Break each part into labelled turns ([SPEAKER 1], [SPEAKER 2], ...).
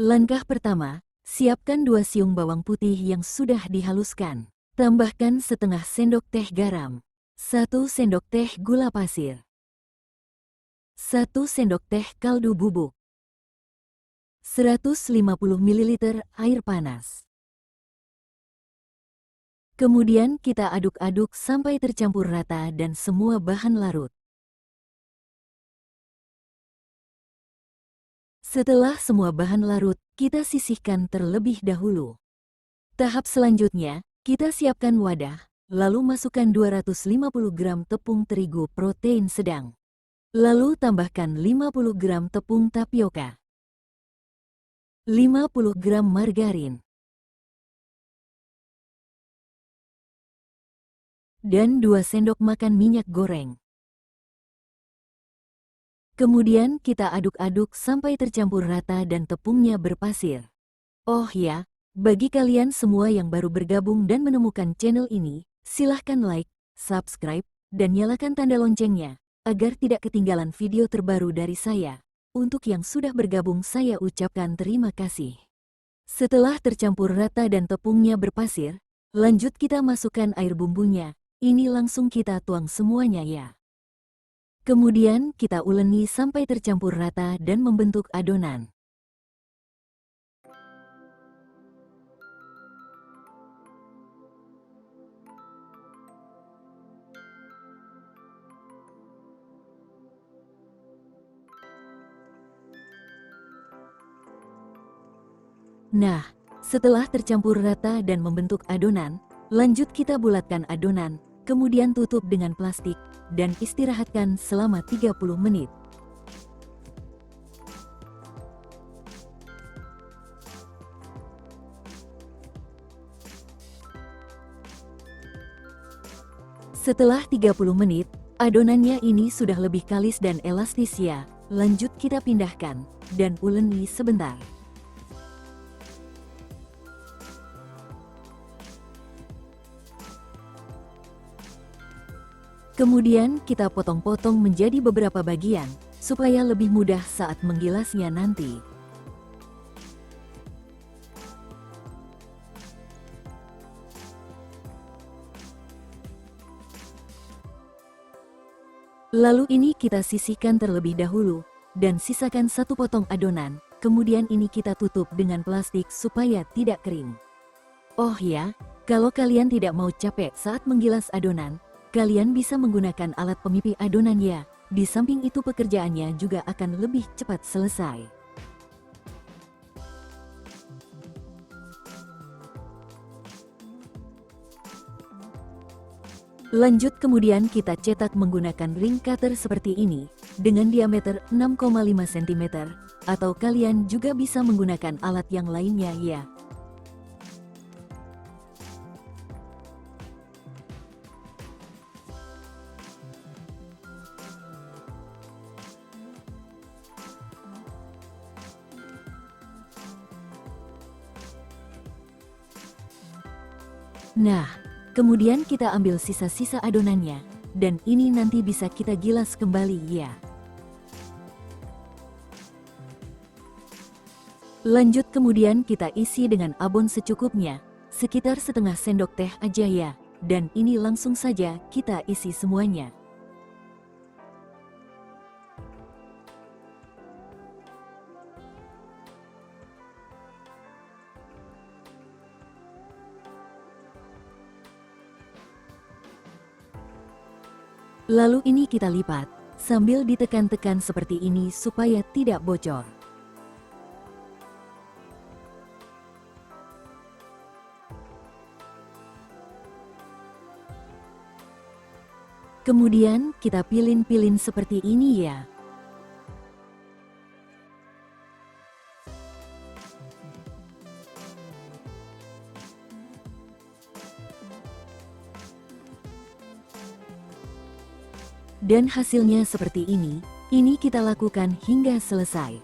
[SPEAKER 1] Langkah pertama, siapkan 2 siung bawang putih yang sudah dihaluskan. Tambahkan setengah sendok teh garam, 1 sendok teh gula pasir, 1 sendok teh kaldu bubuk, 150 ml air panas. Kemudian kita aduk-aduk sampai tercampur rata dan semua bahan larut. Setelah semua bahan larut, kita sisihkan terlebih dahulu. Tahap selanjutnya, kita siapkan wadah, lalu masukkan 250 gram tepung terigu protein sedang. Lalu tambahkan 50 gram tepung tapioka, 50 gram margarin, dan 2 sendok makan minyak goreng. Kemudian kita aduk-aduk sampai tercampur rata dan tepungnya berpasir. Oh ya, bagi kalian semua yang baru bergabung dan menemukan channel ini, silahkan like, subscribe, dan nyalakan tanda loncengnya, agar tidak ketinggalan video terbaru dari saya. Untuk yang sudah bergabung saya ucapkan terima kasih. Setelah tercampur rata dan tepungnya berpasir, lanjut kita masukkan air bumbunya. Ini langsung kita tuang semuanya ya. Kemudian kita uleni sampai tercampur rata dan membentuk adonan. Nah, setelah tercampur rata dan membentuk adonan, lanjut kita bulatkan adonan, kemudian tutup dengan plastik, dan istirahatkan selama 30 menit. Setelah 30 menit, adonannya ini sudah lebih kalis dan elastis ya. Lanjut kita pindahkan, dan uleni sebentar. Kemudian kita potong-potong menjadi beberapa bagian, supaya lebih mudah saat menggilasnya nanti. Lalu ini kita sisihkan terlebih dahulu, dan sisakan 1 potong adonan, kemudian ini kita tutup dengan plastik supaya tidak kering. Oh ya, kalau kalian tidak mau capek saat menggilas adonan, kalian bisa menggunakan alat pemipih adonan ya. Di samping itu pekerjaannya juga akan lebih cepat selesai. Lanjut kemudian kita cetak menggunakan ring cutter seperti ini, dengan diameter 6,5 cm, atau kalian juga bisa menggunakan alat yang lainnya ya. Nah, kemudian kita ambil sisa-sisa adonannya, dan ini nanti bisa kita gilas kembali ya. Lanjut kemudian kita isi dengan abon secukupnya, sekitar setengah sendok teh aja ya, dan ini langsung saja kita isi semuanya. Lalu ini kita lipat, sambil ditekan-tekan seperti ini supaya tidak bocor. Kemudian kita pilin-pilin seperti ini ya. Dan hasilnya seperti ini kita lakukan hingga selesai.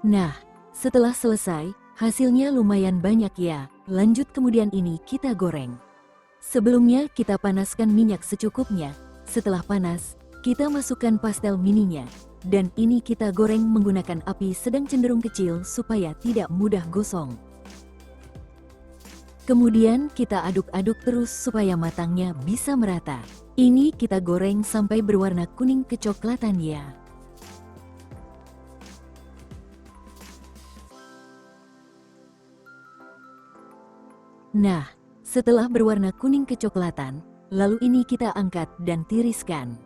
[SPEAKER 1] Nah, setelah selesai, hasilnya lumayan banyak ya. Lanjut kemudian ini kita goreng. Sebelumnya kita panaskan minyak secukupnya. Setelah panas, kita masukkan pastel mininya. Dan ini kita goreng menggunakan api sedang cenderung kecil supaya tidak mudah gosong. Kemudian kita aduk-aduk terus supaya matangnya bisa merata. Ini kita goreng sampai berwarna kuning kecoklatan ya. Nah, setelah berwarna kuning kecoklatan, lalu ini kita angkat dan tiriskan.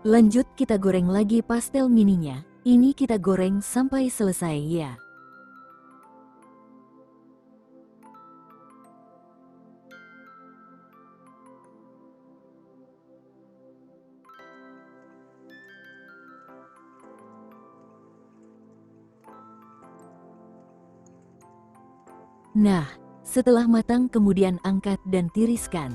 [SPEAKER 1] Lanjut kita goreng lagi pastel mininya. Ini kita goreng sampai selesai ya. Nah, setelah matang kemudian angkat dan tiriskan.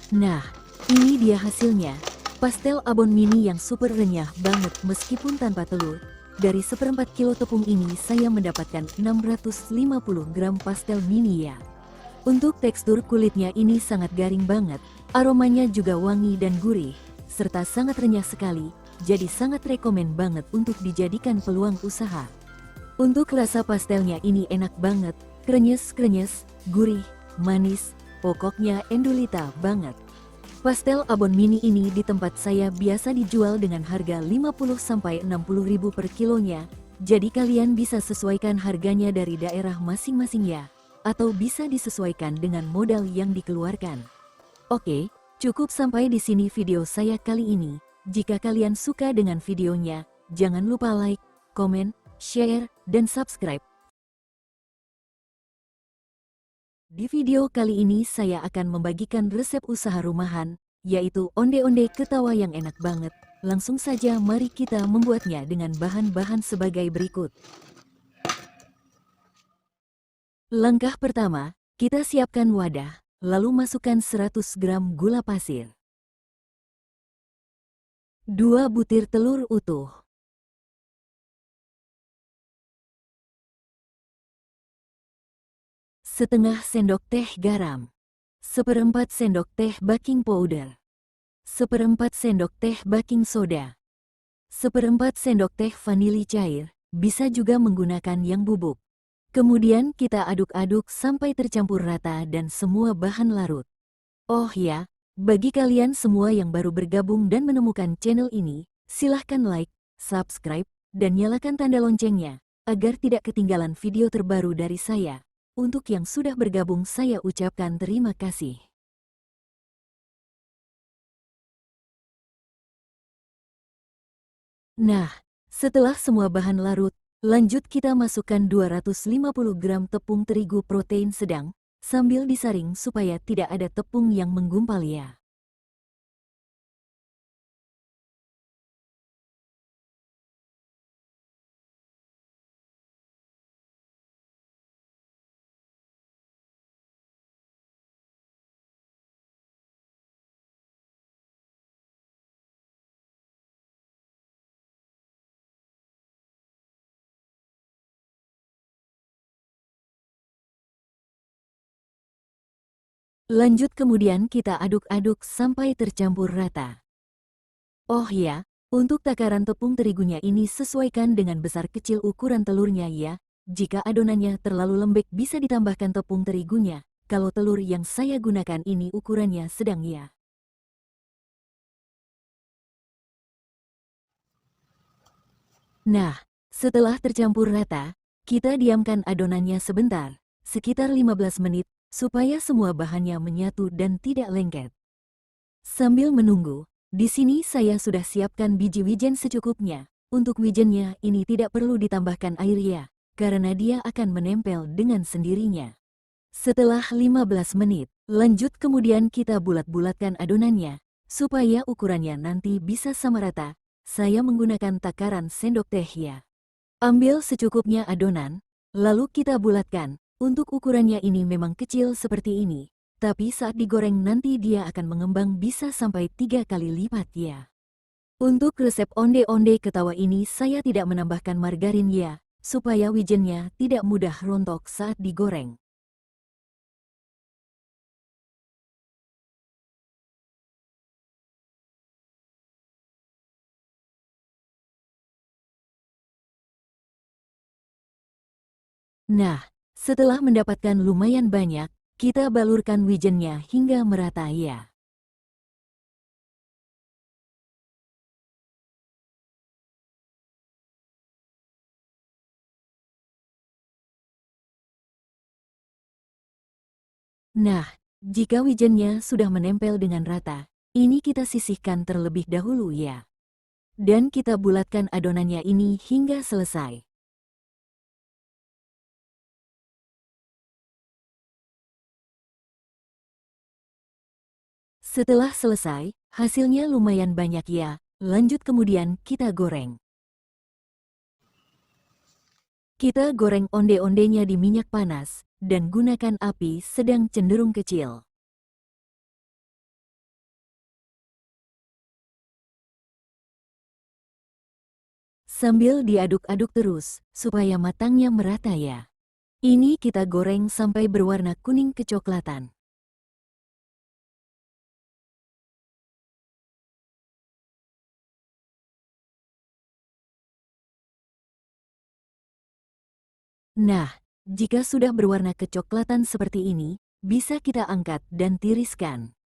[SPEAKER 1] Nah, ini dia hasilnya. Pastel abon mini yang super renyah banget meskipun tanpa telur. Dari 1/4 kilo tepung ini saya mendapatkan 650 gram pastel mini ya. Untuk tekstur kulitnya ini sangat garing banget. Aromanya juga wangi dan gurih. Serta sangat renyah sekali. Jadi sangat rekomen banget untuk dijadikan peluang usaha. Untuk rasa pastelnya ini enak banget. Krenyes-krenyes, gurih, manis. Pokoknya endulita banget. Pastel abon mini ini di tempat saya biasa dijual dengan harga 50–60 ribu per kilonya. Jadi kalian bisa sesuaikan harganya dari daerah masing-masing ya. Atau bisa disesuaikan dengan modal yang dikeluarkan. Oke, cukup sampai di sini video saya kali ini. Jika kalian suka dengan videonya, jangan lupa like, komen, share, dan subscribe. Di video kali ini saya akan membagikan resep usaha rumahan, yaitu onde-onde ketawa yang enak banget. Langsung saja mari kita membuatnya dengan bahan-bahan sebagai berikut. Langkah pertama, kita siapkan wadah, lalu masukkan 100 gram gula pasir. 2 butir telur utuh. 1/2 sendok teh garam. 1/4 sendok teh baking powder. 1/4 sendok teh baking soda. 1/4 sendok teh vanili cair, bisa juga menggunakan yang bubuk. Kemudian kita aduk-aduk sampai tercampur rata dan semua bahan larut. Oh ya, bagi kalian semua yang baru bergabung dan menemukan channel ini, silahkan like, subscribe, dan nyalakan tanda loncengnya, agar tidak ketinggalan video terbaru dari saya. Untuk yang sudah bergabung saya ucapkan terima kasih. Nah, setelah semua bahan larut, lanjut kita masukkan 250 gram tepung terigu protein sedang, sambil disaring supaya tidak ada tepung yang menggumpal ya. Lanjut kemudian kita aduk-aduk sampai tercampur rata. Oh ya, untuk takaran tepung terigunya ini sesuaikan dengan besar kecil ukuran telurnya ya. Jika adonannya terlalu lembek bisa ditambahkan tepung terigunya. Kalau telur yang saya gunakan ini ukurannya sedang ya. Nah, setelah tercampur rata, kita diamkan adonannya sebentar, sekitar 15 menit, supaya semua bahannya menyatu dan tidak lengket. Sambil menunggu, di sini saya sudah siapkan biji wijen secukupnya. Untuk wijennya ini tidak perlu ditambahkan air ya, karena dia akan menempel dengan sendirinya. Setelah 15 menit, lanjut kemudian kita bulat-bulatkan adonannya, supaya ukurannya nanti bisa sama rata. Saya menggunakan takaran sendok teh ya. Ambil secukupnya adonan, lalu kita bulatkan. Untuk ukurannya ini memang kecil seperti ini, tapi saat digoreng nanti dia akan mengembang bisa sampai 3 kali lipat ya. Untuk resep onde-onde ketawa ini saya tidak menambahkan margarin ya, supaya wijennya tidak mudah rontok saat digoreng. Nah, setelah mendapatkan lumayan banyak, kita balurkan wijennya hingga merata ya. Nah, jika wijennya sudah menempel dengan rata, ini kita sisihkan terlebih dahulu ya. Dan kita bulatkan adonannya ini hingga selesai. Setelah selesai, hasilnya lumayan banyak ya. Lanjut kemudian kita goreng. Kita goreng onde-ondenya di minyak panas, dan gunakan api sedang cenderung kecil. Sambil diaduk-aduk terus, supaya matangnya merata ya. Ini kita goreng sampai berwarna kuning kecoklatan. Nah, jika sudah berwarna kecoklatan seperti ini, bisa kita angkat dan tiriskan.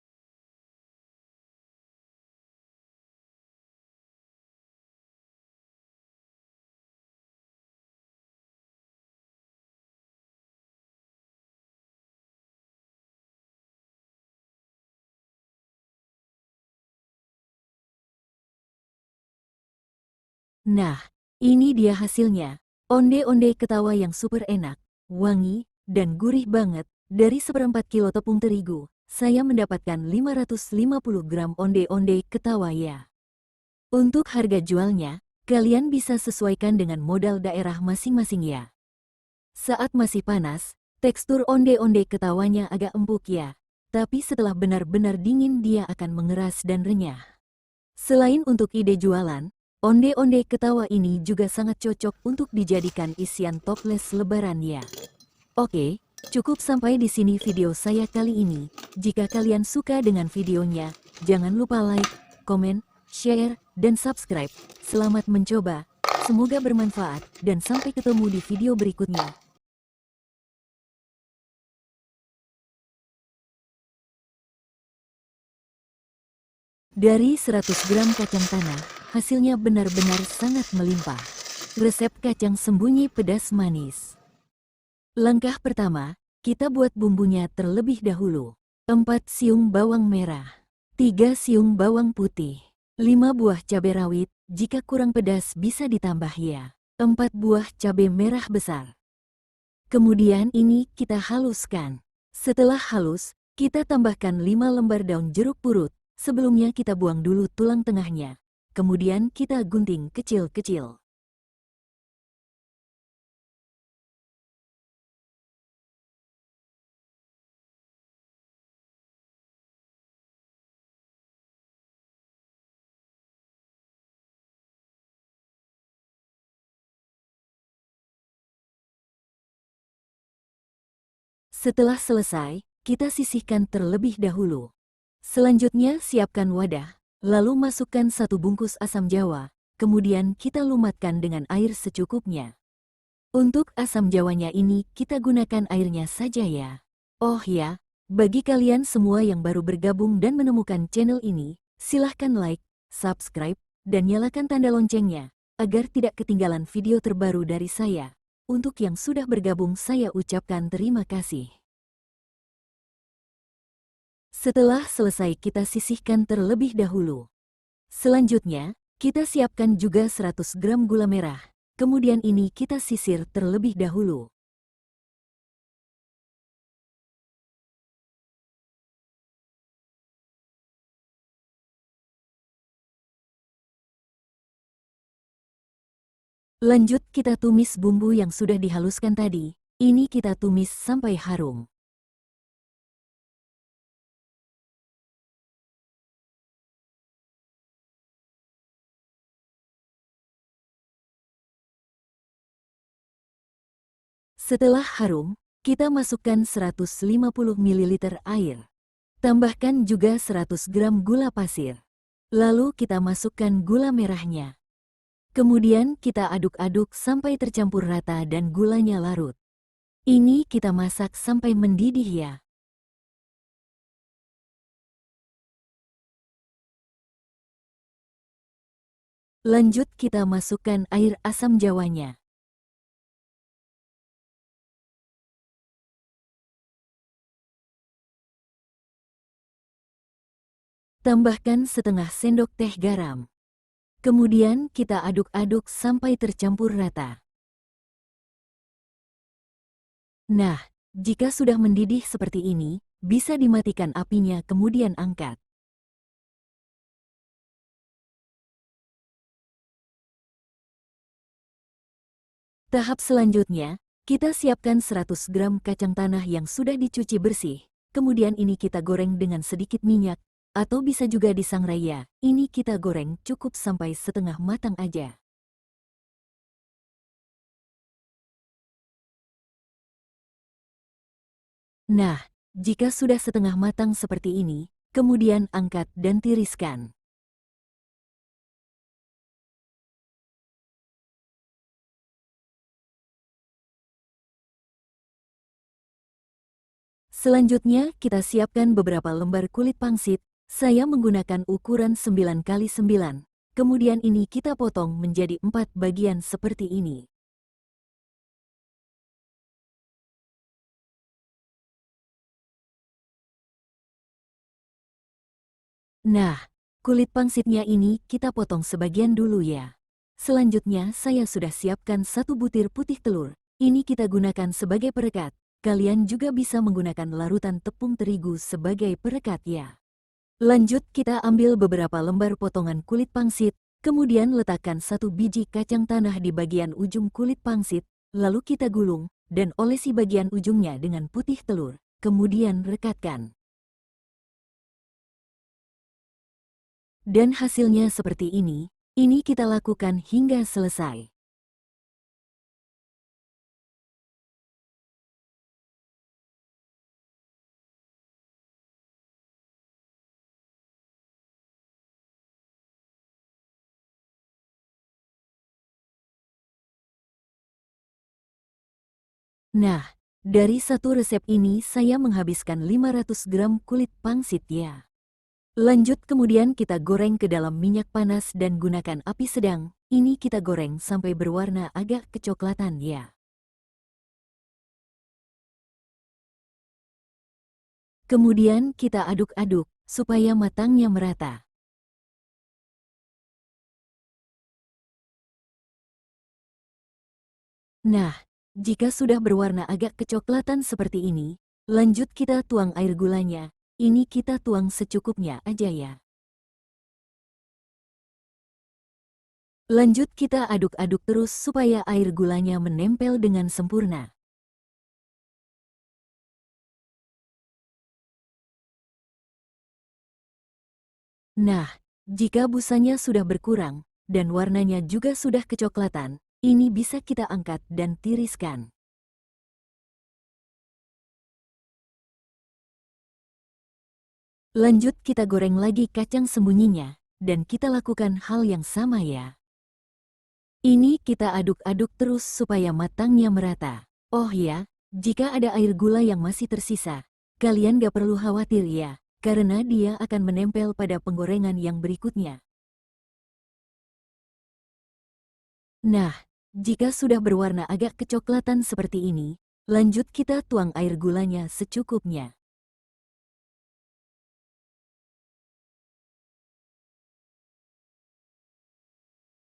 [SPEAKER 1] Nah, ini dia hasilnya. Onde-onde ketawa yang super enak, wangi, dan gurih banget. Dari seperempat kilo tepung terigu, saya mendapatkan 550 gram onde-onde ketawa ya. Untuk harga jualnya, kalian bisa sesuaikan dengan modal daerah masing-masing ya. Saat masih panas, tekstur onde-onde ketawanya agak empuk ya. Tapi setelah benar-benar dingin dia akan mengeras dan renyah. Selain untuk ide jualan, onde-onde ketawa ini juga sangat cocok untuk dijadikan isian toples lebaran ya. Oke, cukup sampai di sini video saya kali ini. Jika kalian suka dengan videonya, jangan lupa like, komen, share, dan subscribe. Selamat mencoba, semoga bermanfaat, dan sampai ketemu di video berikutnya. Dari 100 gram kacang tanah, hasilnya benar-benar sangat melimpah. Resep kacang sembunyi pedas manis. Langkah pertama, kita buat bumbunya terlebih dahulu. 4 siung bawang merah, 3 siung bawang putih, 5 buah cabai rawit, jika kurang pedas bisa ditambah ya. 4 buah cabai merah besar. Kemudian ini kita haluskan. Setelah halus, kita tambahkan 5 lembar daun jeruk purut. Sebelumnya kita buang dulu tulang tengahnya. Kemudian kita gunting kecil-kecil. Setelah selesai, kita sisihkan terlebih dahulu. Selanjutnya siapkan wadah, lalu masukkan 1 bungkus asam jawa, kemudian kita lumatkan dengan air secukupnya. Untuk asam jawanya ini kita gunakan airnya saja ya. Oh ya, bagi kalian semua yang baru bergabung dan menemukan channel ini, silahkan like, subscribe, dan nyalakan tanda loncengnya, agar tidak ketinggalan video terbaru dari saya. Untuk yang sudah bergabung saya ucapkan terima kasih. Setelah selesai kita sisihkan terlebih dahulu. Selanjutnya, kita siapkan juga 100 gram gula merah. Kemudian ini kita sisir terlebih dahulu. Lanjut kita tumis bumbu yang sudah dihaluskan tadi. Ini kita tumis sampai harum. Setelah harum, kita masukkan 150 ml air. Tambahkan juga 100 gram gula pasir. Lalu kita masukkan gula merahnya. Kemudian kita aduk-aduk sampai tercampur rata dan gulanya larut. Ini kita masak sampai mendidih ya. Lanjut kita masukkan air asam jawanya. Tambahkan setengah sendok teh garam. Kemudian kita aduk-aduk sampai tercampur rata. Nah, jika sudah mendidih seperti ini, bisa dimatikan apinya kemudian angkat. Tahap selanjutnya, kita siapkan 100 gram kacang tanah yang sudah dicuci bersih. Kemudian ini kita goreng dengan sedikit minyak, atau bisa juga disangrai ya. Ini kita goreng cukup sampai setengah matang aja. Nah, jika sudah setengah matang seperti ini, kemudian angkat dan tiriskan. Selanjutnya, kita siapkan beberapa lembar kulit pangsit. Saya menggunakan ukuran 9x9. Kemudian ini kita potong menjadi 4 bagian seperti ini. Nah, kulit pangsitnya ini kita potong sebagian dulu ya. Selanjutnya saya sudah siapkan 1 butir putih telur. Ini kita gunakan sebagai perekat. Kalian juga bisa menggunakan larutan tepung terigu sebagai perekat ya. Lanjut kita ambil beberapa lembar potongan kulit pangsit, kemudian letakkan 1 biji kacang tanah di bagian ujung kulit pangsit, lalu kita gulung, dan olesi bagian ujungnya dengan putih telur, kemudian rekatkan. Dan hasilnya seperti ini kita lakukan hingga selesai. Nah, dari satu resep ini saya menghabiskan 500 gram kulit pangsit ya. Lanjut kemudian kita goreng ke dalam minyak panas dan gunakan api sedang. Ini kita goreng sampai berwarna agak kecoklatan ya. Kemudian kita aduk-aduk supaya matangnya merata. Nah, jika sudah berwarna agak kecoklatan seperti ini, lanjut kita tuang air gulanya. Ini kita tuang secukupnya aja ya. Lanjut kita aduk-aduk terus supaya air gulanya menempel dengan sempurna. Nah, jika busanya sudah berkurang, dan warnanya juga sudah kecoklatan, ini bisa kita angkat dan tiriskan. Lanjut kita goreng lagi kacang sembunyinya, dan kita lakukan hal yang sama ya. Ini kita aduk-aduk terus supaya matangnya merata. Oh ya, jika ada air gula yang masih tersisa, kalian gak perlu khawatir ya, karena dia akan menempel pada penggorengan yang berikutnya. Nah, jika sudah berwarna agak kecoklatan seperti ini, lanjut kita tuang air gulanya secukupnya.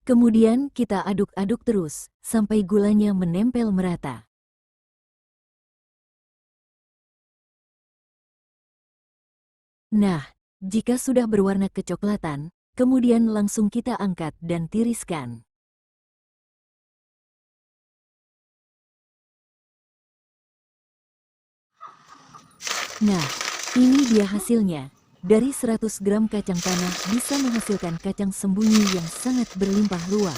[SPEAKER 1] Kemudian kita aduk-aduk terus, sampai gulanya menempel merata. Nah, jika sudah berwarna kecoklatan, kemudian langsung kita angkat dan tiriskan. Nah, ini dia hasilnya. Dari 100 gram kacang tanah bisa menghasilkan kacang sembunyi yang sangat berlimpah ruah.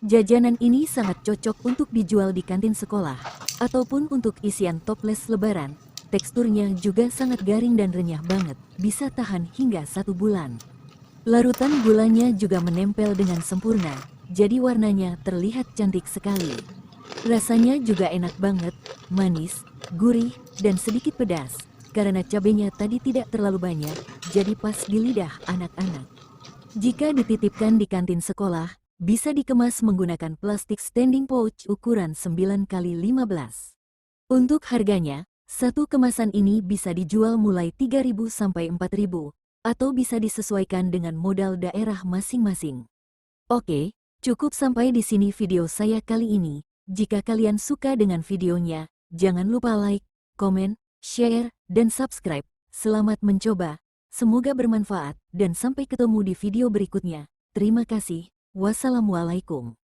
[SPEAKER 1] Jajanan ini sangat cocok untuk dijual di kantin sekolah, ataupun untuk isian toples lebaran. Teksturnya juga sangat garing dan renyah banget, bisa tahan hingga 1 bulan. Larutan gulanya juga menempel dengan sempurna, jadi warnanya terlihat cantik sekali. Rasanya juga enak banget, manis, gurih, dan sedikit pedas. Karena cabenya tadi tidak terlalu banyak, jadi pas di lidah anak-anak. Jika dititipkan di kantin sekolah, bisa dikemas menggunakan plastik standing pouch ukuran 9x15. Untuk harganya, satu kemasan ini bisa dijual mulai 3.000 sampai 4.000, atau bisa disesuaikan dengan modal daerah masing-masing. Oke, cukup sampai di sini video saya kali ini. Jika kalian suka dengan videonya, jangan lupa like, komen, share, dan subscribe. Selamat mencoba. Semoga bermanfaat dan sampai ketemu di video berikutnya. Terima kasih. Wassalamualaikum.